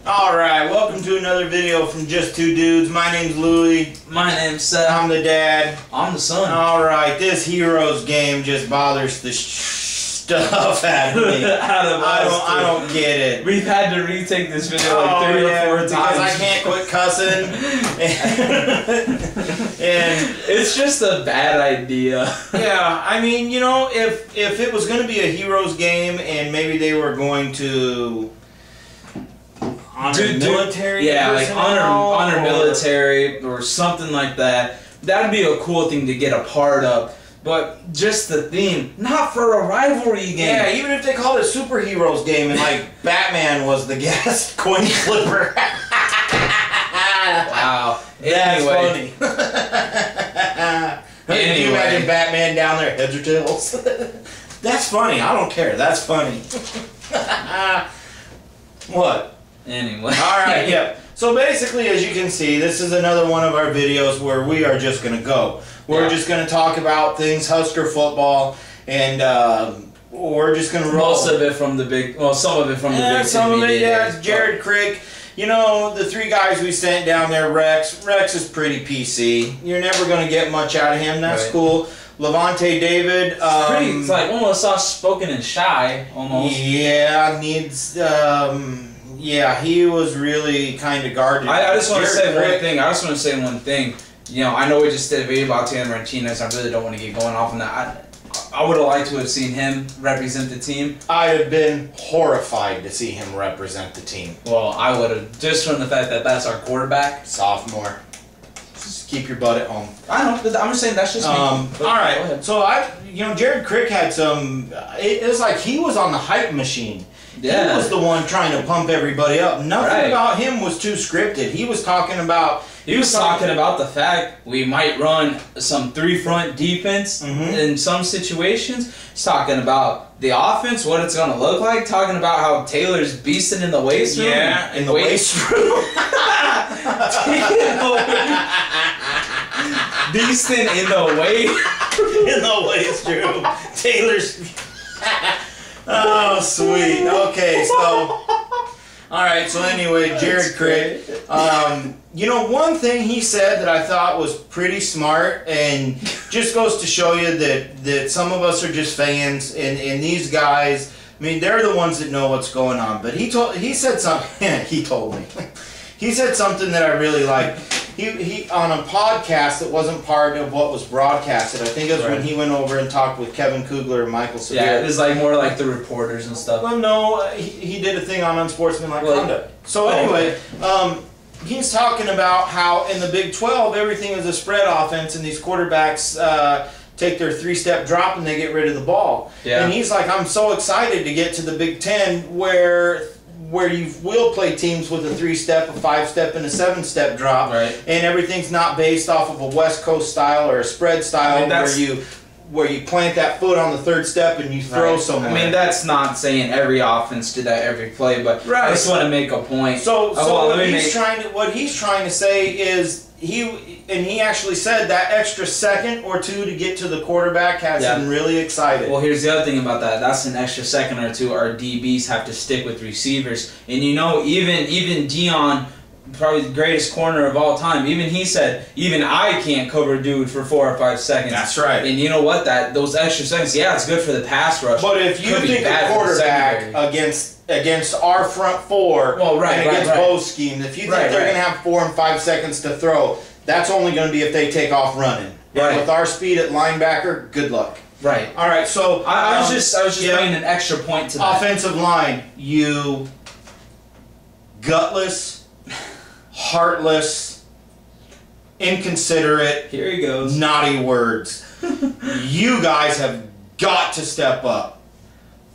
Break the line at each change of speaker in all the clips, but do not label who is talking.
Alright, welcome to another video from Just Two Dudes. My name's Louie.
My name's Seth.
I'm the dad.
I'm the son.
Alright, this Heroes game just bothers the stuff out of me. I don't get it.
We've had to retake this video like 3 or 4 times.
Because I can't quit cussing. and
it's just a bad idea.
Yeah, I mean, you know, if it was going to be a Heroes game and maybe they were going to honor military,
yeah, like honor
or
military or something like that. That'd be a cool thing to get a part of. But just the theme, not for a rivalry game.
Yeah, even if they called it Superheroes game and like Batman was the guest coin flipper.
Wow.
That's
Anyway.
funny. Can you imagine Batman down there, heads or tails? That's funny. I don't care. That's funny. What?
Anyway.
Alright, yeah. So basically, as you can see, this is another one of our videos where we are just going to go. We're just going to talk about things Husker football, and we're just going to roll.
Most of it from the big, well, some of it from the big
some of it,
yeah.
it's Jared Crick. You know, the 3 guys we sent down there, Rex is pretty PC. You're never going to get much out of him. That's cool. Levante David.
It's like almost soft-spoken and shy, almost.
Yeah, needs... yeah, he was really kind of guarded.
I just want to say one thing. I just want to say one thing. You know, I know we just did a video about Tanner Martinez. I really don't want to get going off on that. I would have liked to have seen him represent the team.
I'd have been horrified to see him represent the team.
Well, I would have, just from the fact that that's our quarterback.
Sophomore. Just keep your butt at home.
I know, but I'm just saying that's just me.
Alright, so Jared Crick had some, it was like he was on the hype machine.
Yeah.
He was the one trying to pump everybody up. Nothing about him was too scripted. He was talking about...
He was talking about the fact we might run some 3-front defense in some situations. He's talking about the offense, what it's going to look like. Talking about how Taylor's beasting in the weight room.
Yeah, in the weight room.
Beasting in the weight
in the weight room. Taylor's... Oh, sweet. Okay, so... Alright, so anyway, Jared Crick. You know, one thing he said that I thought was pretty smart and just goes to show you that some of us are just fans and these guys, I mean, they're the ones that know what's going on. But he said something, he told me. He said something that I really liked. He on a podcast that wasn't part of what was broadcasted. I think it was when he went over and talked with Kevin Kugler and Michael Severe.
Yeah, it was like more like the reporters and stuff.
Well, no, he did a thing on unsportsmanlike conduct. So anyway, he's talking about how in the Big 12 everything is a spread offense and these quarterbacks take their 3-step drop and they get rid of the ball. Yeah. And he's like, I'm so excited to get to the Big 10 where you will play teams with a 3-step, a 5-step, and a 7-step drop, and everything's not based off of a West Coast style or a spread style where you plant that foot on the 3rd step and you throw somewhere.
I mean, that's not saying every offense did that every play, but I just want to make a point.
So what he's trying to say is he actually said that extra second or 2 to get to the quarterback has him really excited.
Well, here's the other thing about that. That's an extra second or 2 our DBs have to stick with receivers. And you know, even Dion, probably the greatest corner of all time, even he said, even I can't cover a dude for 4 or 5 seconds.
That's right.
And you know what? Those extra seconds, it's good for the pass rush.
But if you think a quarterback against our front 4 and against both schemes, if you think they're going to have 4 and 5 seconds to throw, that's only going to be if they take off running. And with our speed at linebacker, good luck.
Right.
All right. So
I was just bringing an extra point to that.
Offensive line, you gutless, heartless, inconsiderate.
Here he goes.
Naughty words. You guys have got to step up.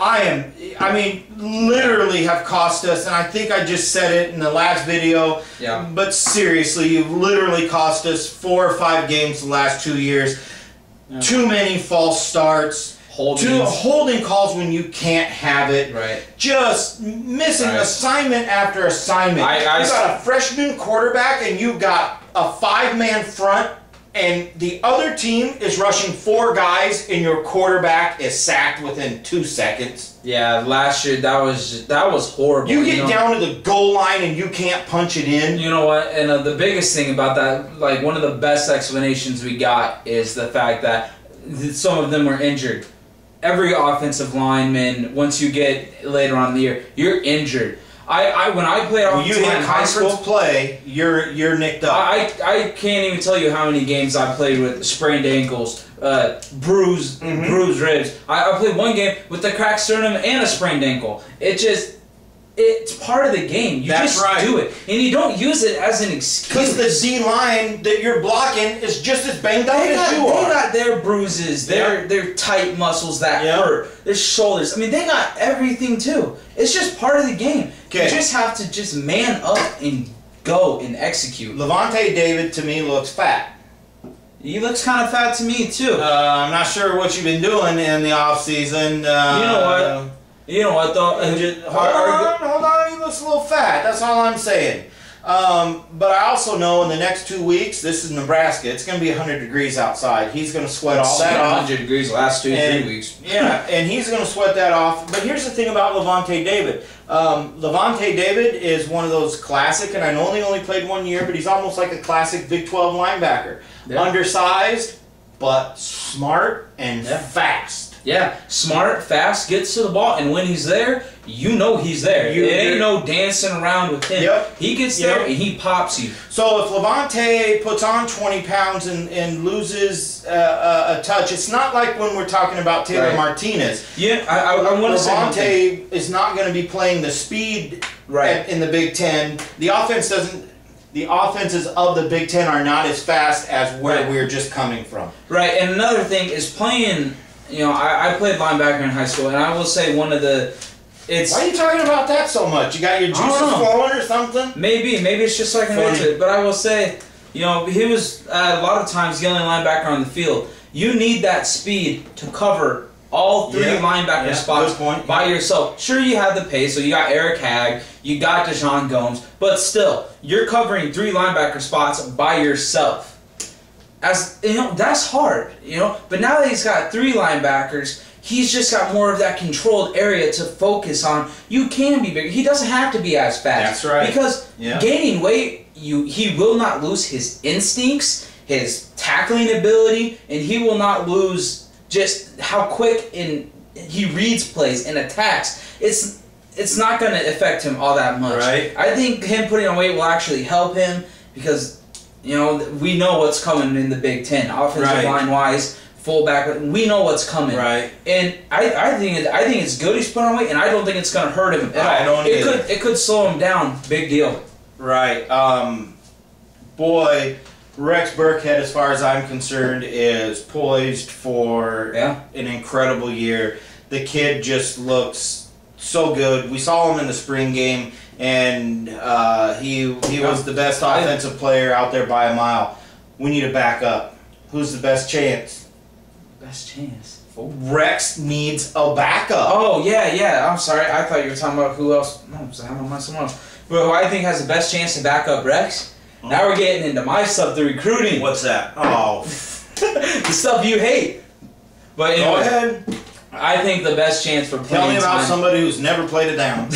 I mean, literally have cost us, and I think I just said it in the last video, but seriously, you've literally cost us 4 or 5 games the last 2 years. Too many false starts. Holding calls when you can't have it. Just missing assignment after assignment. You got a freshman quarterback, and you got a 5-man front and the other team is rushing 4 guys, and your quarterback is sacked within 2 seconds.
Yeah, last year that was horrible.
You get down to the goal line and you can't punch it in.
You know what? And the biggest thing about that, like one of the best explanations we got, is the fact that some of them were injured. Every offensive lineman, once you get later on in the year, you're injured. When I played offensive line in high school,
play, you're nicked up.
I can't even tell you how many games I played with sprained ankles, bruised ribs. I played one game with a cracked sternum and a sprained ankle. It's part of the game. You just do it. And you don't use it as an excuse.
Because the D-line that you're blocking is just as banged up as you are.
They got their bruises, their tight muscles that hurt, their shoulders. I mean, they got everything too. It's just part of the game. You just have to just man up and go and execute.
Levante David, to me, looks fat.
He looks kind of fat to me too.
I'm not sure what you've been doing in the off-season.
You know what? You know what though?
Hold on, he looks a little fat. That's all I'm saying. But I also know in the next 2 weeks, this is Nebraska, it's going to be 100 degrees outside. He's going to sweat all that off.
100 degrees the last 2-3 weeks.
Yeah, and he's going to sweat that off. But here's the thing about Levante David. Levante David is one of those classic, and I know he only played 1 year, but he's almost like a classic Big 12 linebacker. Yeah. Undersized, but smart and fast.
Yeah, smart, fast, gets to the ball, and when he's there, you know he's there. It ain't no dancing around with him.
Yep.
He gets there and he pops you.
So if Levante puts on 20 pounds and loses a touch, it's not like when we're talking about Taylor Martinez.
Yeah, I want to say
Levante is not going to be playing the speed in the Big Ten. The offense doesn't. The offenses of the Big Ten are not as fast as where we're just coming from.
Right, and another thing is playing. You know, I played linebacker in high school, and I will say one of the...
Why are you talking about that so much? You got your juices flowing or something?
Maybe it's just so I can watch it. But I will say, you know, he was a lot of times the only linebacker on the field. You need that speed to cover all 3 linebacker spots by yourself. Sure, you have the pace, so you got Eric Hagg, you got Deshaun Gomes, but still, you're covering 3 linebacker spots by yourself. As you know, that's hard, you know. But now that he's got 3 linebackers, he's just got more of that controlled area to focus on. You can be bigger. He doesn't have to be as fast.
That's right.
Because gaining weight, he will not lose his instincts, his tackling ability, and he will not lose just how quick he reads plays and attacks. It's not going to affect him all that much.
Right.
I think him putting on weight will actually help him because. You know, we know what's coming in the Big Ten, offensive line-wise, fullback. We know what's coming, and I think it's good he's put on weight, and I don't think it's going to hurt him at all. It could slow him down. Big deal.
Right. Boy, Rex Burkhead, as far as I'm concerned, is poised for an incredible year. The kid just looks so good. We saw him in the spring game. And he was the best offensive player out there by a mile. We need a backup. Who's the best chance?
Best chance?
Rex needs a backup.
Oh, yeah. I'm sorry. I thought you were talking about who else. No, I'm talking about someone else. But who I think has the best chance to back up Rex? Now we're getting into my stuff, the recruiting.
What's that? Oh.
The stuff you hate. But anyway,
go ahead.
I think the best chance for playing
Tell me about somebody who's never played it down.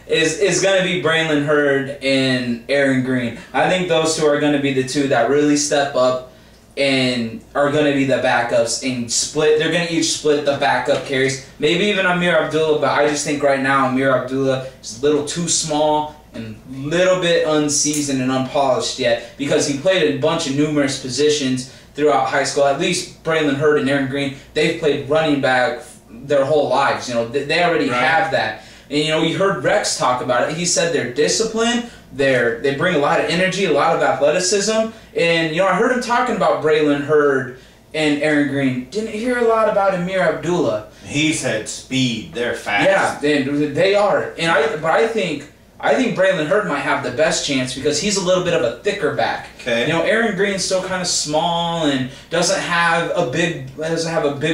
is going to be Braylon Hurd and Aaron Green. I think those 2 are going to be the 2 that really step up and are going to be the backups and split. They're going to each split the backup carries. Maybe even Amir Abdullah, but I just think right now Amir Abdullah is a little too small and a little bit unseasoned and unpolished yet because he played a bunch of numerous positions throughout high school. At least Braylon Hurd and Aaron Green, they've played running back their whole lives. You know, they already have that. And you know, you heard Rex talk about it. He said they're disciplined. They bring a lot of energy, a lot of athleticism. And you know, I heard him talking about Braylon Hurd and Aaron Green. Didn't hear a lot about Amir Abdullah.
He's had speed. They're fast.
Yeah, they are. And I think Braylon Hurd might have the best chance because he's a little bit of a thicker back.
Okay.
You know, Aaron Green's still kind of small and doesn't have a big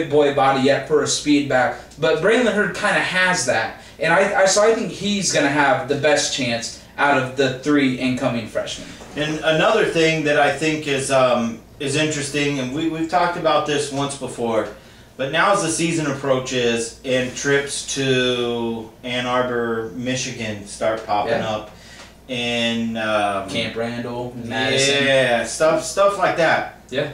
boy body yet for a speed back. But Braylon Hurd kind of has that. And so I think he's going to have the best chance out of the 3 incoming freshmen.
And another thing that I think is is interesting, and we've talked about this once before, but now as the season approaches and trips to Ann Arbor, Michigan start popping up, and
Camp Randall, Madison.
Yeah, stuff like that.
Yeah.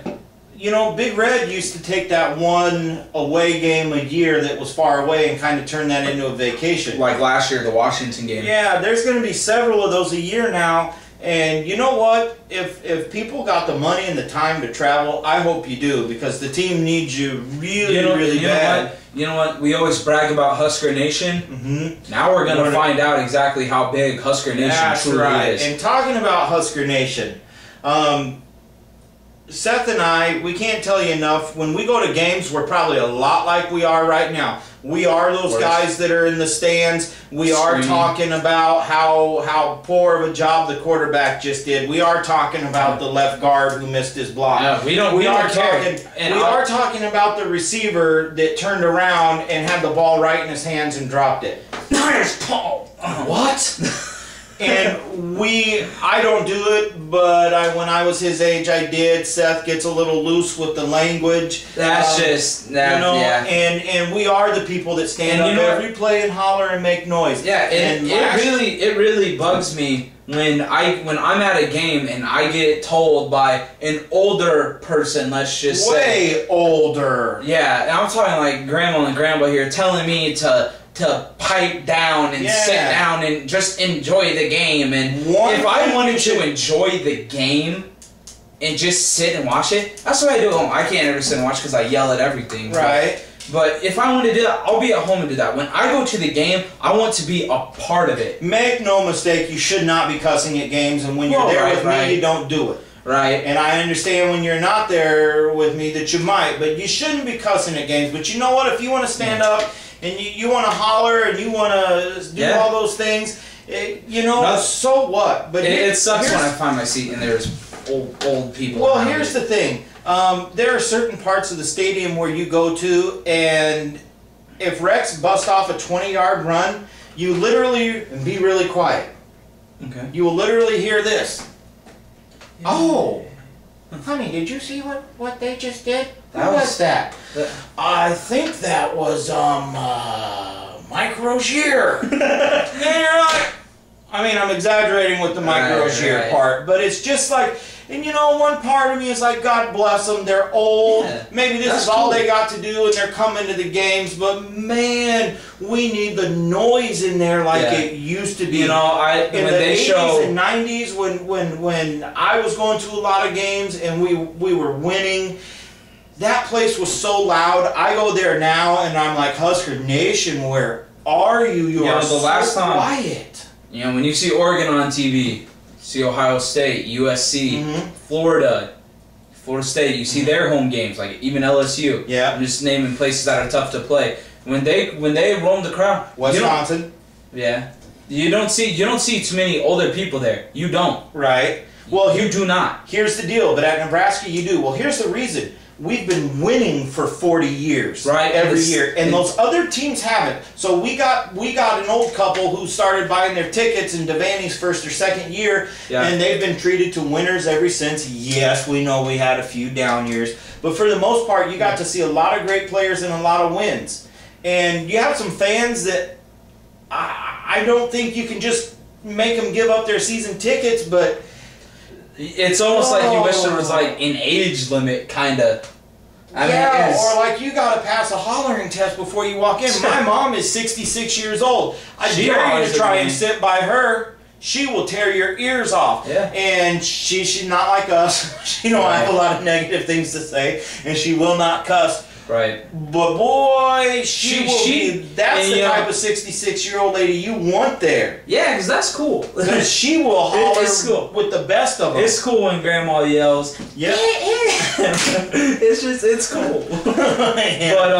You know, Big Red used to take that one away game a year that was far away and kind of turn that into a vacation.
Like last year, the Washington game.
Yeah, there's going to be several of those a year now. And you know what? If people got the money and the time to travel, I hope you do, because the team needs you really bad.
You know what? We always brag about Husker Nation.
Mm-hmm.
Now we're going to find out exactly how big Husker Nation truly is.
And talking about Husker Nation, Seth and I, we can't tell you enough. When we go to games, we're probably a lot like we are right now. We are those guys that are in the stands. We are talking about how poor of a job the quarterback just did. We are talking about the left guard who missed his block.
Yeah, we are
talking about the receiver that turned around and had the ball right in his hands and dropped it.
Nice Paul. What?
And I don't do it, but when I was his age, I did. Seth gets a little loose with the language.
That's
and we are the people that stand up every play and holler and make noise.
Yeah, and it really bugs me when I'm at a game and I get told by an older person, let's just say.
Way older.
Yeah, and I'm talking like grandma and grandpa here, telling me to pipe down and sit down and just enjoy the game. And if I wanted to enjoy the game and just sit and watch it, that's what I do at home. I can't ever sit and watch because I yell at everything.
Right.
But if I want to do that, I'll be at home and do that. When I go to the game, I want to be a part of it.
Make no mistake, you should not be cussing at games, and when you're there with me, you don't do it.
Right.
And I understand when you're not there with me that you might, but you shouldn't be cussing at games. But you know what? If you want to stand up and you want to holler and you want to do all those things, so what? But
it sucks when I find my seat and there's old people.
Well, here's the thing. There are certain parts of the stadium where you go to, and if Rex busts off a 20-yard run, you literally be really quiet.
Okay.
You will literally hear this. Yeah. Oh, honey, did you see what they just did? Who was that? I think that was Mike Rozier. And you're like, I mean, I'm exaggerating with the Mike Rozier part, but it's just like, and one part of me is like, God bless them, they're old. Yeah, maybe this is all they got to do, and they're coming to the games. But man, we need the noise in there like it used to be. In the 80s and 90s, when I was going to a lot of games and we were winning, that place was so loud. I go there now and I'm like, Husker Nation, where are you? You are so quiet.
When you see Oregon on TV, see Ohio State, USC, Florida State, you see their home games, like even LSU.
Yeah.
I'm just naming places that are tough to play. When they roam the crowd,
Wisconsin.
You don't see too many older people there. You don't.
Right. Well,
you do not.
Here's the deal, but at Nebraska you do. Well, here's the reason. We've been winning for 40 years, every year, and those other teams haven't. So we got an old couple who started buying their tickets in Devaney's first or second year, and they've been treated to winners ever since. Yes, we know we had a few down years, but for the most part, you got to see a lot of great players and a lot of wins. And you have some fans that I don't think you can just make them give up their season tickets, but
it's almost like you wish there was like an age limit, kind of.
Or like you got to pass a hollering test before you walk in. My mom is 66 years old. I dare you to try and sit by her. She will tear your ears off.
Yeah.
And she's not like us. She don't have a lot of negative things to say, and she will not cuss.
Right.
But boy, that's the type of 66-year-old lady you want there.
Yeah, because that's cool.
Because she will holler with the best of them.
It's cool when Grandma yells.
Yeah.
it's cool. But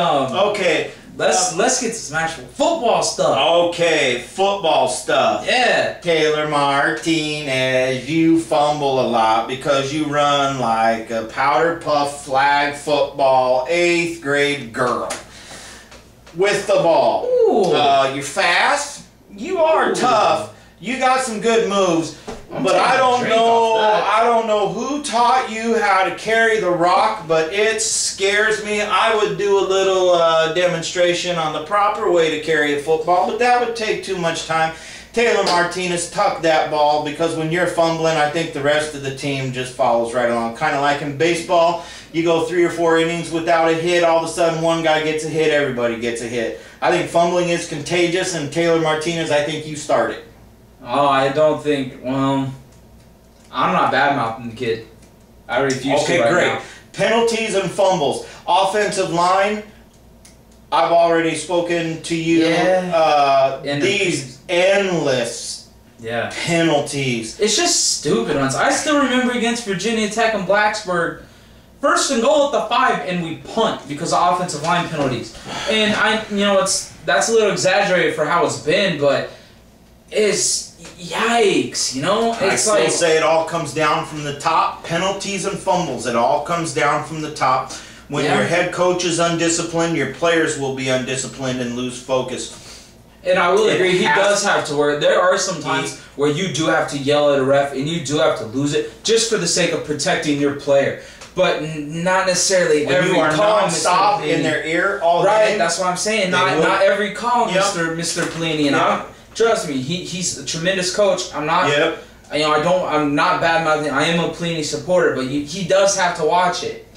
okay.
Let's get to some actual football stuff.
Okay, football stuff.
Yeah.
Taylor Martinez, you fumble a lot because you run like a powder puff flag football 8th grade girl with the ball.
Ooh.
You're fast. You are tough. You got some good moves. But I don't know who taught you how to carry the rock, but it scares me. I would do a little demonstration on the proper way to carry a football, but that would take too much time. Taylor Martinez, tuck that ball, because when you're fumbling, I think the rest of the team just follows right along. Kind of like in baseball, you go 3 or 4 innings without a hit, all of a sudden one guy gets a hit, everybody gets a hit. I think fumbling is contagious, and Taylor Martinez, I think you start it.
Oh, I don't think, well, I'm not bad-mouthing the kid. I refuse to right now.
Penalties and fumbles. Offensive line, I've already spoken to you. These endless penalties.
It's just stupid ones. I still remember against Virginia Tech and Blacksburg, 1st and goal at the 5, and we punt because of offensive line penalties. And that's a little exaggerated for how it's been, but it's yikes,
I still say it all comes down from the top. Penalties and fumbles, it all comes down from the top. When your head coach is undisciplined, your players will be undisciplined and lose focus.
And I will agree, he does have to work. There are some times where you do have to yell at a ref and you do have to lose it just for the sake of protecting your player. But not necessarily every call,
stop in their ear all
day. Right, that's what I'm saying. Not every call, Mr. Pelini. And trust me, he's a tremendous coach. I'm not. I'm not bad-mouthing. I am a Pelini supporter, but he does have to watch it.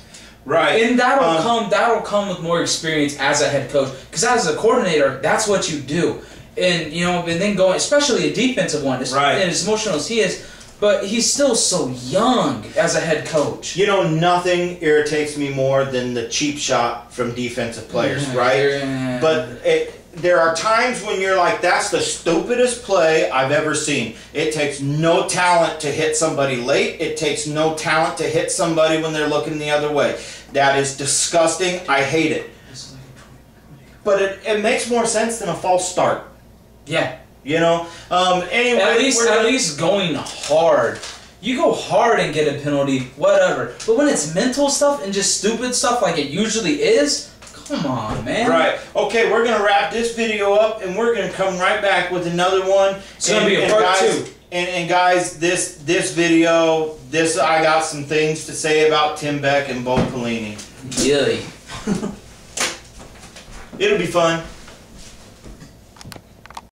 Right.
And that'll come with more experience as a head coach. Because as a coordinator, that's what you do. And and then going, especially a defensive one, and as emotional as he is, but he's still so young as a head coach.
Nothing irritates me more than the cheap shot from defensive players, right? But there are times when you're like, that's the stupidest play I've ever seen. It takes no talent to hit somebody late. It takes no talent to hit somebody when they're looking the other way. That is disgusting. I hate it. But it makes more sense than a false start.
Yeah.
Anyway,
at least going hard. You go hard and get a penalty, whatever. But when it's mental stuff and just stupid stuff like it usually is, come on, man.
Right. Okay, we're going to wrap this video up, and we're going to come right back with another one.
It's going to be a part 2.
And guys, this video, I got some things to say about Tim Beck and Bo Pelini.
Really?
It'll be fun.